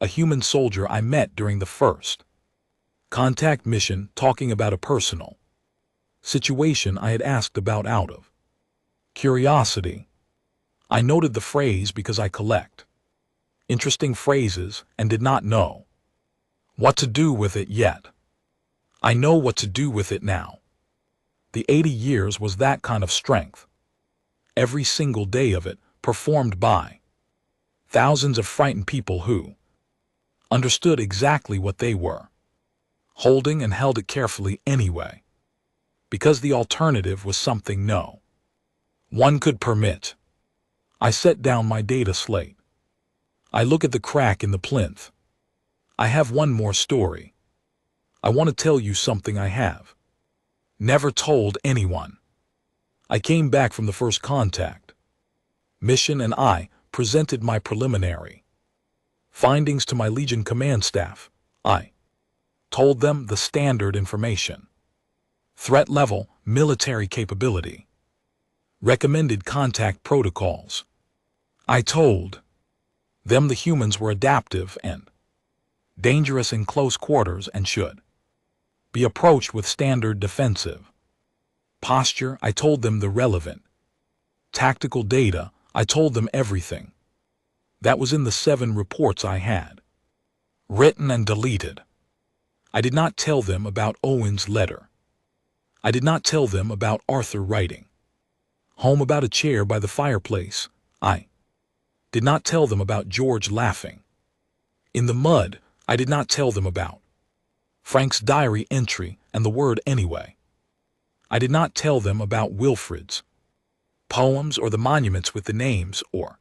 a human soldier I met during the first contact mission, talking about a personal situation I had asked about out of curiosity. I noted the phrase because I collect interesting phrases and did not know what to do with it yet. I know what to do with it now. The 80 years was that kind of strength. Every single day of it, performed by thousands of frightened people who understood exactly what they were holding and held it carefully anyway, because the alternative was something no one could permit. I set down my data slate. I look at the crack in the plinth. I have one more story. I want to tell you something I have never told anyone. I came back from the first contact mission and I presented my preliminary findings to my Legion command staff. I told them the standard information, threat level, military capability, recommended contact protocols. I told them the humans were adaptive and dangerous in close quarters and should be approached with standard defensive posture. I told them the relevant tactical data. I told them everything that was in the 7 reports I had written and deleted. I did not tell them about Owen's letter. I did not tell them about Arthur writing home about a chair by the fireplace. I did not tell them about George laughing in the mud. I did not tell them about Frank's diary entry and the word anyway. I did not tell them about Wilfred's poems or the monuments with the names or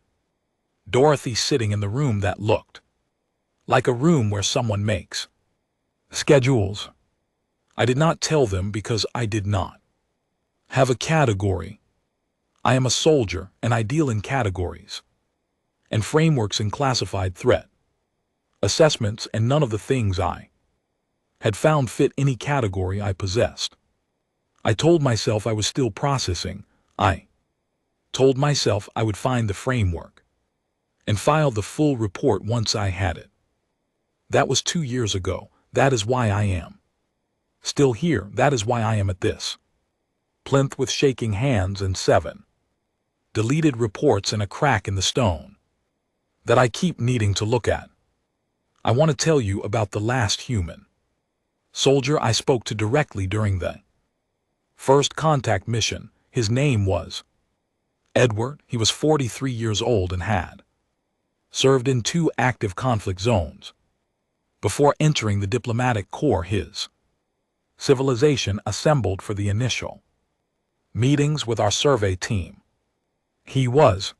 Dorothy sitting in the room that looked like a room where someone makes schedules. I did not tell them because I did not have a category. I am a soldier and I deal in categories and frameworks in classified threat assessments, and none of the things I had found fit any category I possessed. I told myself I was still processing. I told myself I would find the framework and file the full report once I had it. That was 2 years ago. That is why I am still here. That is why I am at this plinth with shaking hands and 7 deleted reports and a crack in the stone that I keep needing to look at. I want to tell you about the last human soldier I spoke to directly during the first contact mission. His name was Edward. He was 43 years old and had served in 2 active conflict zones. Before entering the diplomatic corps, his civilization assembled for the initial meetings with our survey team. He was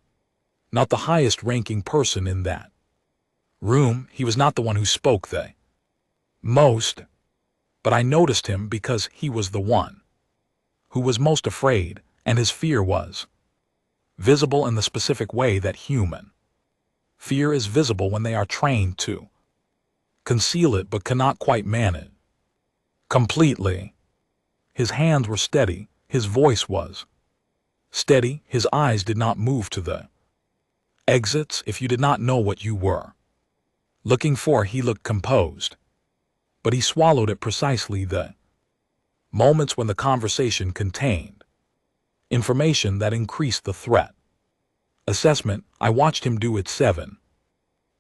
not the highest-ranking person in that room. He was not the one who spoke the most, but I noticed him because he was the one who was most afraid, and his fear was visible in the specific way that human fear is visible when they are trained to conceal it but cannot quite man it completely. His hands were steady, his voice was steady, his eyes did not move to the exits. If you did not know what you were looking for, he looked composed, but he swallowed at precisely the moments when the conversation contained information that increased the threat assessment. I watched him do it 7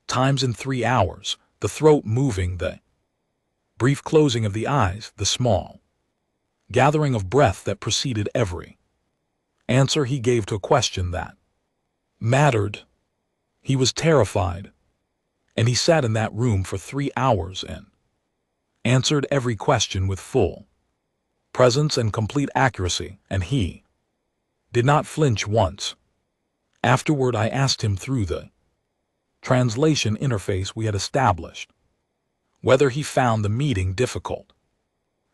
times in 3 hours, the throat moving, the brief closing of the eyes, the small gathering of breath that preceded every answer he gave to a question that mattered. He was terrified, and he sat in that room for 3 hours and answered every question with full presence and complete accuracy, and he did not flinch once. Afterward, I asked him through the translation interface we had established whether he found the meeting difficult.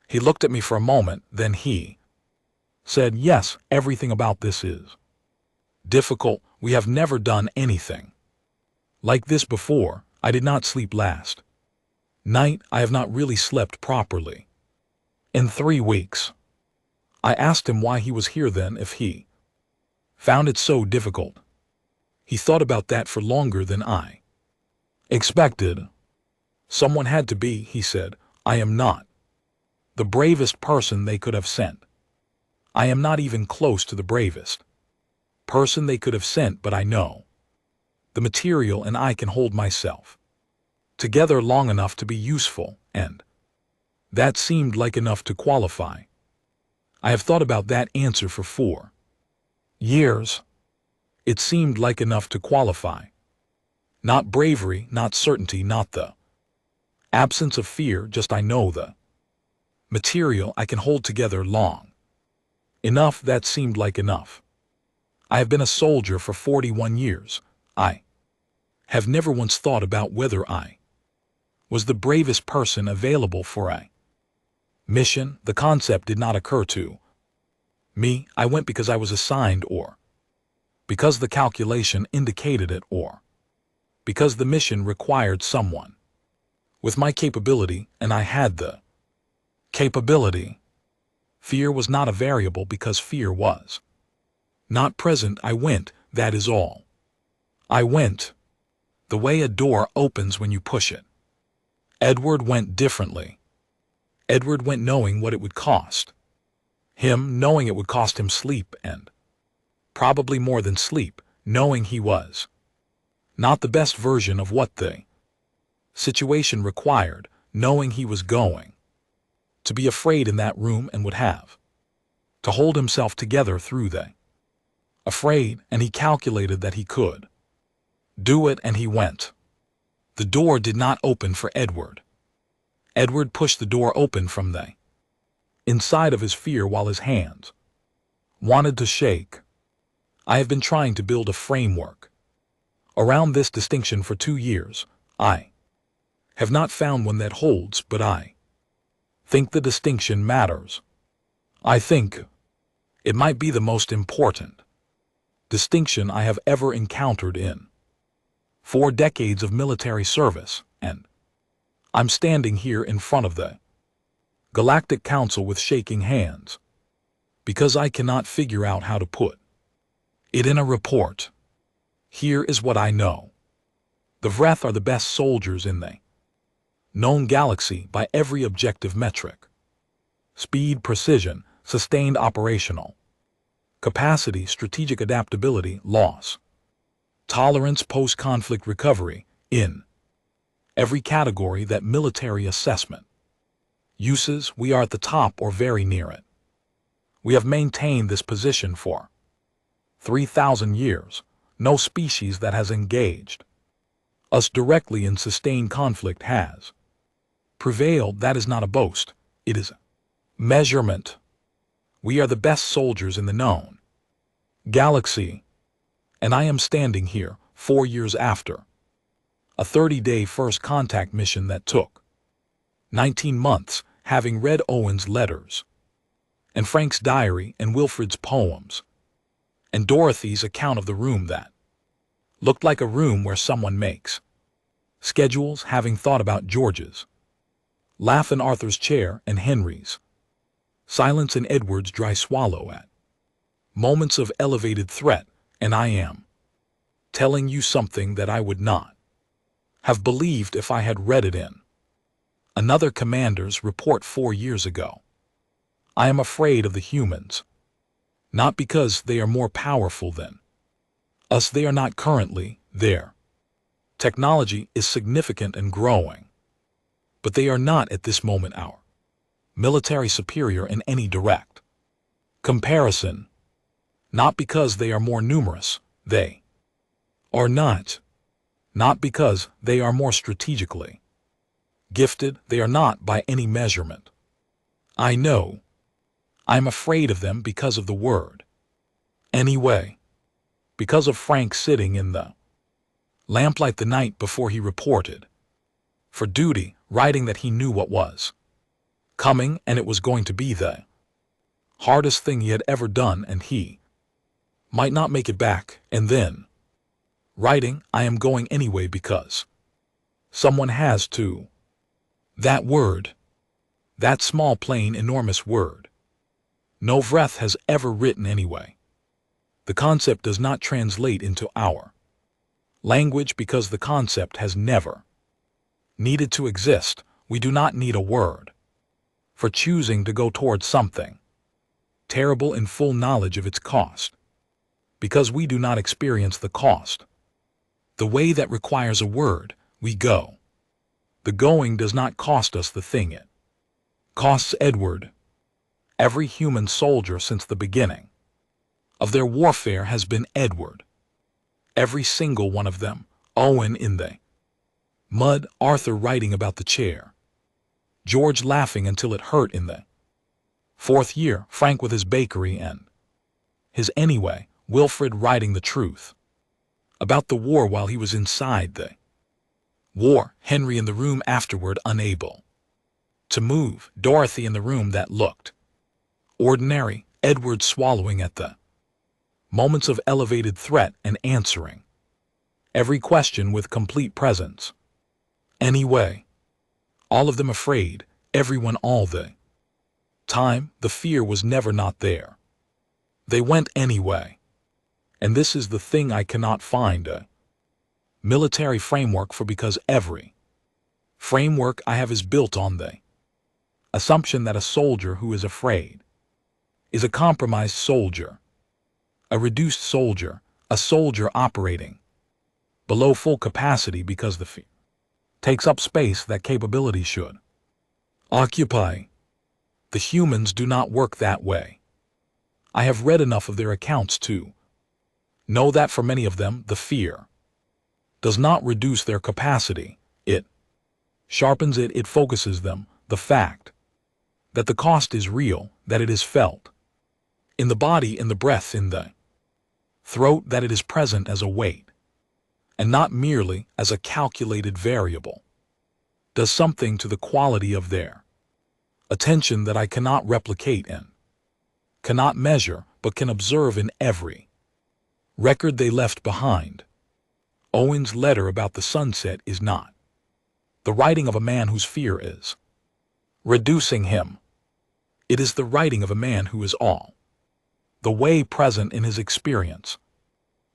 He looked at me for a moment, then he said, yes, everything about this is difficult. We have never done anything like this before. I did not sleep last night. I have not really slept properly in 3 weeks. I asked him why he was here then if he found it so difficult. He thought about that for longer than I expected. Someone had to be, he said. I am not the bravest person they could have sent. I am not even close to the bravest person they could have sent, but I know the material and I can hold myself together long enough to be useful, and that seemed like enough to qualify. I have thought about that answer for 4 years. It seemed like enough to qualify. Not bravery, not certainty, not the absence of fear, just I know the material I can hold together long enough. That seemed like enough. I have been a soldier for 41 years. I have never once thought about whether I was the bravest person available for a mission. The concept did not occur to me. I went because I was assigned, or because the calculation indicated it, or because the mission required someone with my capability, and I had the capability. Fear was not a variable because fear was not present. I went, that is all. I went the way a door opens when you push it. Edward went differently. Edward went knowing what it would cost him, knowing it would cost him sleep, and probably more than sleep, knowing he was not the best version of what the situation required, knowing he was going to be afraid in that room and would have to hold himself together through the afraid, and he calculated that he could do it, and he went. The door did not open for Edward. Edward pushed the door open from the inside of his fear while his hands wanted to shake. I have been trying to build a framework around this distinction for 2 years. I have not found one that holds, but I think the distinction matters. I think it might be the most important distinction I have ever encountered in 4 decades of military service, and I'm standing here in front of the Galactic Council with shaking hands because I cannot figure out how to put it in a report. Here is what I know. The Vreth are the best soldiers in the known galaxy by every objective metric. Speed, precision, sustained operational capacity, strategic adaptability, loss tolerance, post-conflict recovery, in every category that military assessment uses. We are at the top or very near it. We have maintained this position for 3,000 years. No species that has engaged us directly in sustained conflict has prevailed. That is not a boast. It is a measurement. We are the best soldiers in the known galaxy. And I am standing here 4 years after a 30-day first contact mission that took 19 months, having read Owen's letters and Frank's diary and Wilfred's poems and Dorothy's account of the room that looked like a room where someone makes schedules, having thought about George's laugh in Arthur's chair and Henry's silence in Edward's dry swallow at moments of elevated threat. And I am telling you something that I would not have believed if I had read it in another commander's report 4 years ago. I am afraid of the humans, not because they are more powerful than us. They are not currently. Their technology is significant and growing, but they are not at this moment our military superior in any direct comparison. Not because they are more numerous, they are not. Not because they are more strategically gifted, they are not by any measurement. I know. I'm afraid of them because of the word. Anyway, because of Frank sitting in the lamplight the night before he reported for duty, writing that he knew what was coming, and it was going to be the Hardest thing he had ever done, and he might not make it back. And then, writing, I am going anyway because someone has to. That word. That small, plain, enormous word. No Vreth has ever written anyway. The concept does not translate into our language because the concept has never needed to exist. We do not need a word for choosing to go towards something terrible in full knowledge of its cost, because we do not experience the cost. The way that requires a word, we go. The going does not cost us the thing it costs. Edward. Every human soldier since the beginning of their warfare has been Edward. Every single one of them. Owen in the mud, Arthur writing about the chair, George laughing until it hurt in the fourth year, Frank with his bakery and his anyway, Wilfred writing the truth about the war while he was inside the war, Henry in the room afterward unable to move, Dorothy in the room that looked ordinary, Edward swallowing at the moments of elevated threat and answering every question with complete presence. Anyway, all of them afraid, everyone all the time. The fear was never not there. They went anyway. And this is the thing I cannot find a military framework for, because every framework I have is built on the assumption that a soldier who is afraid is a compromised soldier, a reduced soldier, a soldier operating below full capacity because the fear takes up space that capability should occupy. The humans do not work that way. I have read enough of their accounts to know that for many of them, the fear does not reduce their capacity, it sharpens it, it focuses them. The fact that the cost is real, that it is felt in the body, in the breath, in the throat, that it is present as a weight and not merely as a calculated variable, does something to the quality of their attention that I cannot replicate and cannot measure, but can observe in every record they left behind. Owen's letter about the sunset is not the writing of a man whose fear is reducing him. It is the writing of a man who is all the way present in his experience,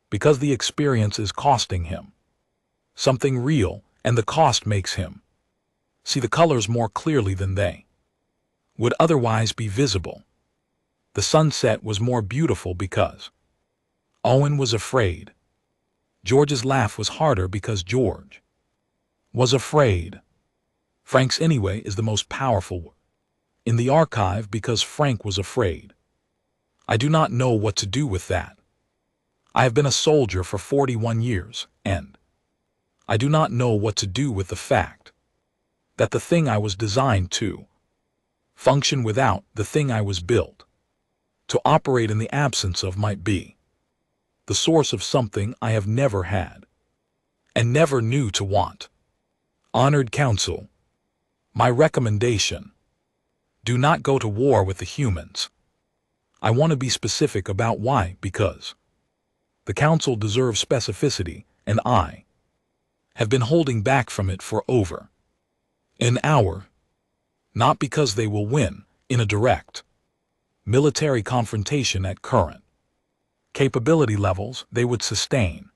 because the experience is costing him something real, and the cost makes him see the colors more clearly than they would otherwise be visible. The sunset was more beautiful because Owen was afraid. George's laugh was harder because George was afraid. Frank's anyway is the most powerful in the archive because Frank was afraid. I do not know what to do with that. I have been a soldier for 41 years, and I do not know what to do with the fact that the thing I was designed to function without, the thing I was built to operate in the absence of, might be the source of something I have never had and never knew to want. Honored Council, my recommendation: do not go to war with the humans. I want to be specific about why, because the Council deserves specificity, and I have been holding back from it for over an hour, not because they will win in a direct military confrontation at current capability levels. They would sustain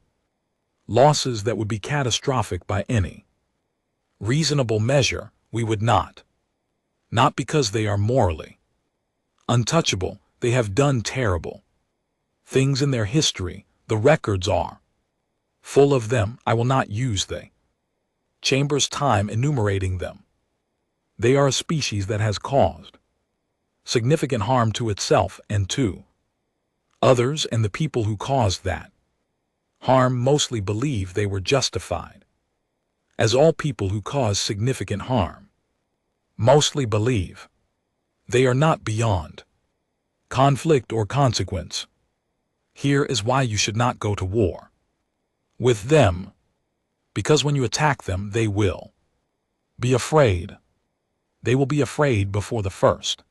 losses that would be catastrophic by any reasonable measure. We would not because they are morally untouchable. They have done terrible things in their history. The records are full of them. I will not use the chamber's time enumerating them. They are a species that has caused significant harm to itself and to others, and the people who caused that harm mostly believe they were justified, as all people who cause significant harm mostly believe they are not beyond conflict or consequence. Here is why you should not go to war with them, because when you attack them, they will be afraid. They will be afraid before the first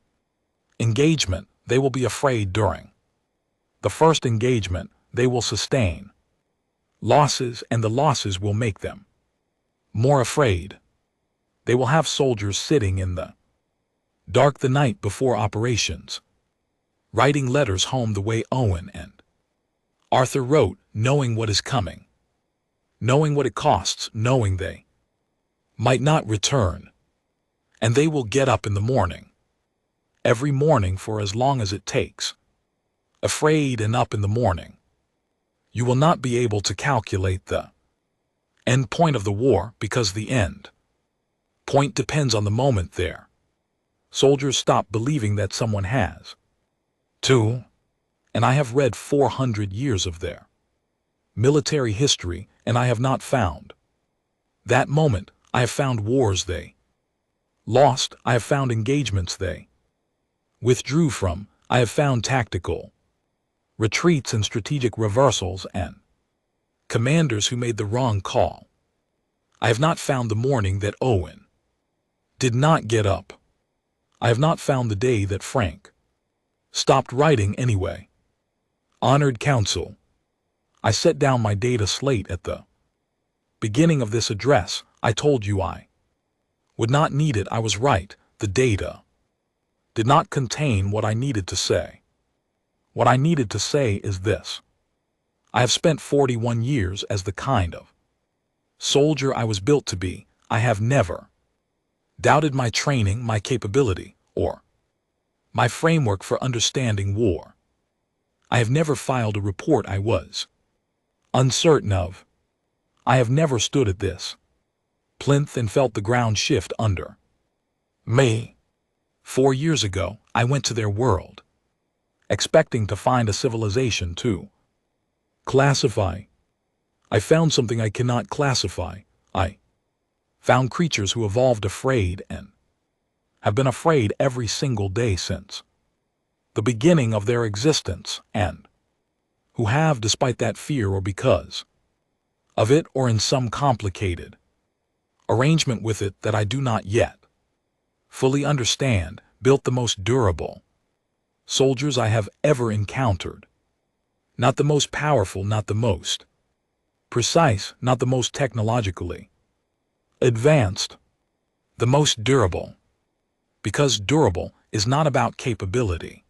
engagement. They will be afraid during the first engagement. They will sustain losses, and the losses will make them more afraid. They will have soldiers sitting in the dark the night before operations, writing letters home the way Owen and Arthur wrote, knowing what is coming, knowing what it costs, knowing they might not return. And they will get up in the morning, every morning for as long as it takes, afraid and up in the morning. You will not be able to calculate the end point of the war because the end point depends on the moment there. Soldiers stop believing that someone has to, and I have read 400 years of their military history, and I have not found that moment. I have found wars they lost. I have found engagements they withdrew from. I have found tactical retreats and strategic reversals and commanders who made the wrong call. I have not found the morning that Owen did not get up. I have not found the day that Frank stopped writing anyway. Honored Council, I set down my data slate at the beginning of this address. I told you I would not need it. I was right. The data did not contain what I needed to say. What I needed to say is this. I have spent 41 years as the kind of soldier I was built to be. I have never doubted my training, my capability, or my framework for understanding war. I have never filed a report I was uncertain of. I have never stood at this plinth and felt the ground shift under me. 4 years ago, I went to their world, expecting to find a civilization to classify. I found something I cannot classify. I found creatures who evolved afraid and have been afraid every single day since the beginning of their existence, and who have, despite that fear or because of it or in some complicated arrangement with it that I do not yet fully understand, built the most durable soldiers I have ever encountered. Not the most powerful, not the most precise, not the most technologically advanced, the most durable. Because durable is not about capability.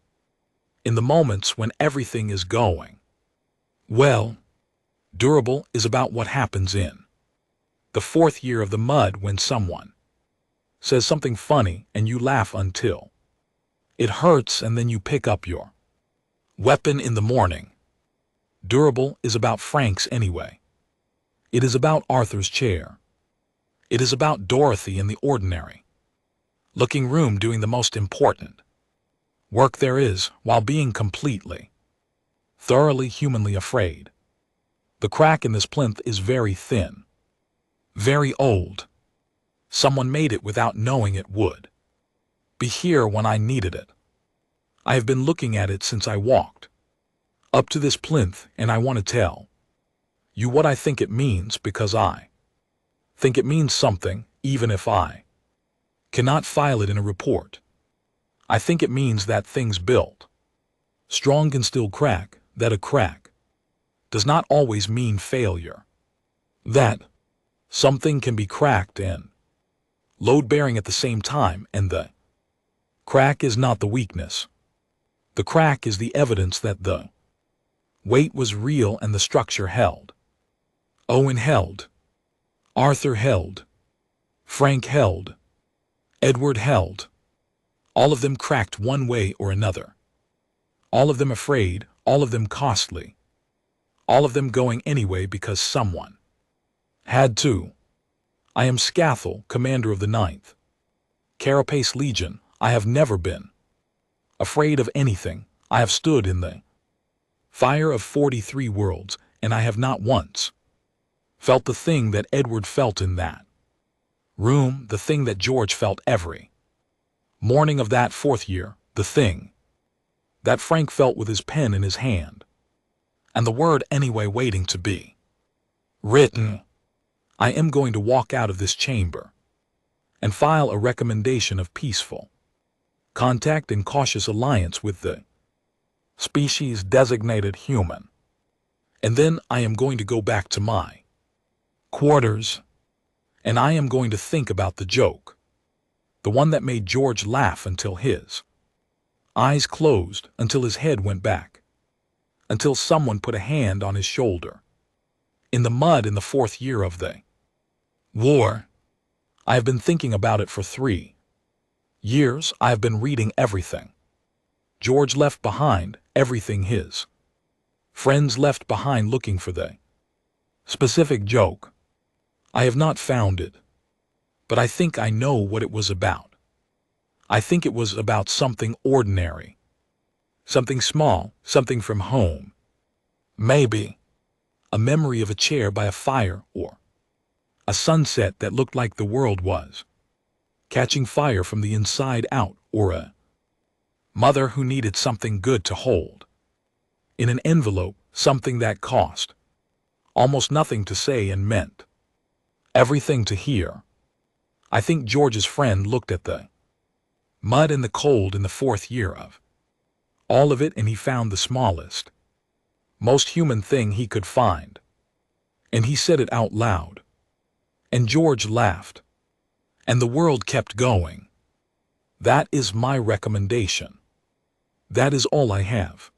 In the moments when everything is going well, durable is about what happens in the 4th year of the mud when someone says something funny and you laugh until it hurts, and then you pick up your weapon in the morning. Durable is about Frank's anyway. It is about Arthur's chair. It is about Dorothy in the ordinary looking room doing the most important work there is while being completely, thoroughly humanly afraid. The crack in this plinth is very thin, very old. Someone made it without knowing it would be here when I needed it. I have been looking at it since I walked up to this plinth, and I want to tell you what I think it means, because I think it means something, even if I cannot file it in a report. I think it means that things built strong can still crack, that a crack does not always mean failure, that something can be cracked and load-bearing at the same time, and the crack is not the weakness. The crack is the evidence that the weight was real and the structure held. Owen held. Arthur held. Frank held. Edward held. All of them cracked one way or another. All of them afraid, all of them costly. All of them going anyway because someone had to. I am Scathel, commander of the 9th Carapace Legion. I have never been afraid of anything. I have stood in the fire of 43 worlds, and I have not once felt the thing that Edward felt in that room, the thing that George felt every morning of that 4th year, the thing that Frank felt with his pen in his hand, and the word anyway waiting to be written. I am going to walk out of this chamber and file a recommendation of peaceful contact and cautious alliance with the species designated human. And then I am going to go back to my quarters, and I am going to think about the joke. The one that made George laugh until his eyes closed, until his head went back, until someone put a hand on his shoulder. In the mud in the 4th year of the war, I have been thinking about it for 3 years. I have been reading everything George left behind, everything his friends left behind, looking for the specific joke. I have not found it, but I think I know what it was about. I think it was about something ordinary, something small, something from home. Maybe a memory of a chair by a fire, or a sunset that looked like the world was catching fire from the inside out, or a mother who needed something good to hold in an envelope, something that cost almost nothing to say and meant everything to hear. I think George's friend looked at the mud and the cold in the 4th year of all of it, and he found the smallest, most human thing he could find. And he said it out loud. And George laughed. And the world kept going. That is my recommendation. That is all I have.